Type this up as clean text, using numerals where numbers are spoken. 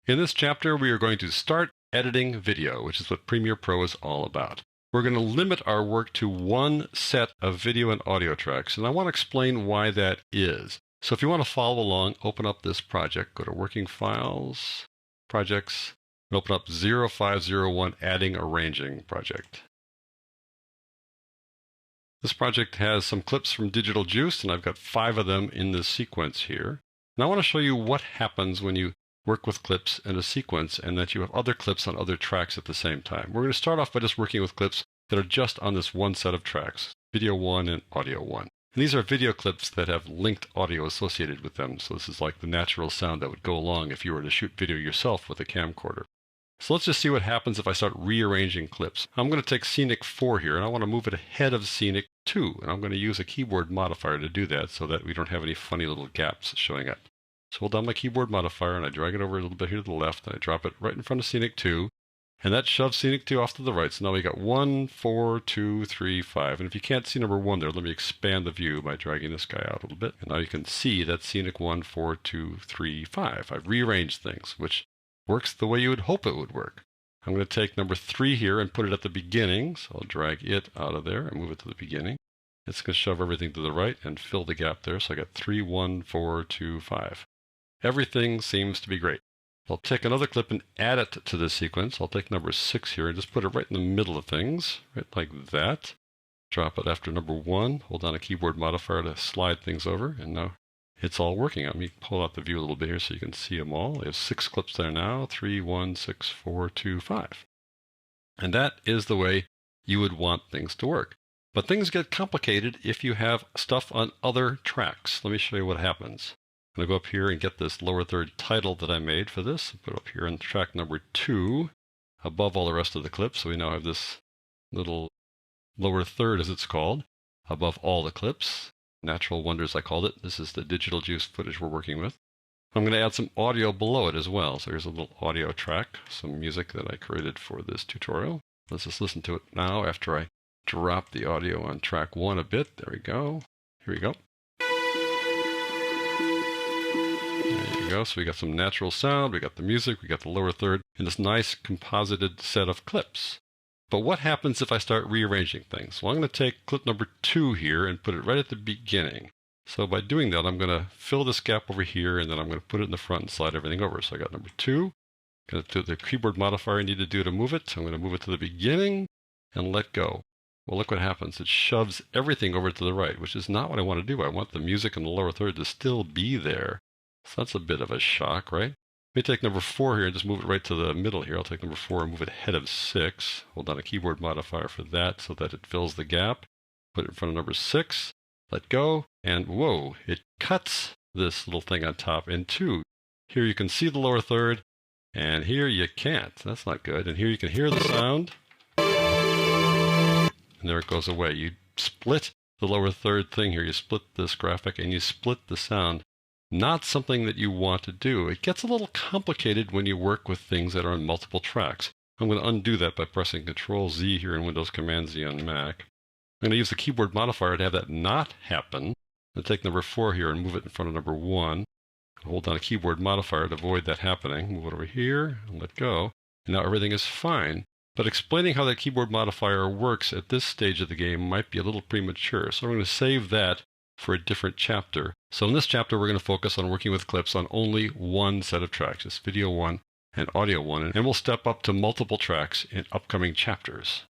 In this chapter, we are going to start editing video, which is what Premiere Pro is all about. We're going to limit our work to one set of video and audio tracks, and I want to explain why that is. So if you want to follow along, open up this project, go to Working Files, Projects, and open up 0501 Adding Arranging Project. This project has some clips from Digital Juice, and I've got 5 of them in this sequence here. And I want to show you what happens when you work with clips in a sequence and that you have other clips on other tracks at the same time. We're going to start off by just working with clips that are just on this one set of tracks, video 1 and audio 1. And these are video clips that have linked audio associated with them. So this is like the natural sound that would go along if you were to shoot video yourself with a camcorder. So let's just see what happens if I start rearranging clips. I'm going to take Scenic 4 here, and I want to move it ahead of Scenic 2. And I'm going to use a keyboard modifier to do that so that we don't have any funny little gaps showing up. So hold down my keyboard modifier, and I drag it over a little bit here to the left, and I drop it right in front of Scenic 2. And that shoves Scenic 2 off to the right. So now we got 1, 4, 2, 3, 5. And if you can't see number 1 there, let me expand the view by dragging this guy out a little bit. And now you can see that Scenic 1, 4, 2, 3, 5. I've rearranged things, which works the way you would hope it would work. I'm going to take number 3 here and put it at the beginning. So I'll drag it out of there and move it to the beginning. It's going to shove everything to the right and fill the gap there. So I got 3, 1, 4, 2, 5. Everything seems to be great. I'll take another clip and add it to this sequence. I'll take number 6 here and just put it right in the middle of things, right like that. Drop it after number 1. Hold down a keyboard modifier to slide things over, and now it's all working. Let me pull out the view a little bit here so you can see them all. I have 6 clips there now, 3, 1, 6, 4, 2, 5. And that is the way you would want things to work. But things get complicated if you have stuff on other tracks. Let me show you what happens. I'm going to go up here and get this lower third title that I made for this. Put it up here on track number 2, above all the rest of the clips. So we now have this little lower third, as it's called, above all the clips. Natural Wonders, I called it. This is the Digital Juice footage we're working with. I'm going to add some audio below it as well. So here's a little audio track, some music that I created for this tutorial. Let's just listen to it now after I drop the audio on track 1 a bit. There we go. Here we go. There you go. So we got some natural sound, we got the music, we got the lower third, and this nice composited set of clips. But what happens if I start rearranging things? Well, I'm going to take clip number 2 here and put it right at the beginning. So by doing that, I'm going to fill this gap over here, and then I'm going to put it in the front and slide everything over. So I got number 2. Going to do the keyboard modifier I need to do to move it. I'm going to move it to the beginning and let go. Well, look what happens. It shoves everything over to the right, which is not what I want to do. I want the music and the lower third to still be there. So that's a bit of a shock, right? Let me take number 4 here and just move it right to the middle here. I'll take number 4 and move it ahead of 6. Hold down a keyboard modifier for that so that it fills the gap. Put it in front of number 6. Let go. And whoa, it cuts this little thing on top in 2. Here you can see the lower third, and here you can't. That's not good. And here you can hear the sound. And there it goes away. You split the lower third thing here. You split this graphic and you split the sound. Not something that you want to do. It gets a little complicated when you work with things that are on multiple tracks. I'm going to undo that by pressing Control-Z here in Windows, Command-Z on Mac. I'm going to use the keyboard modifier to have that not happen. I'm going to take number 4 here and move it in front of number 1. Hold down a keyboard modifier to avoid that happening. Move it over here and let go. And now everything is fine. But explaining how that keyboard modifier works at this stage of the game might be a little premature. So I'm going to save that for a different chapter. So in this chapter, we're going to focus on working with clips on only one set of tracks. It's video 1 and audio 1. And we'll step up to multiple tracks in upcoming chapters.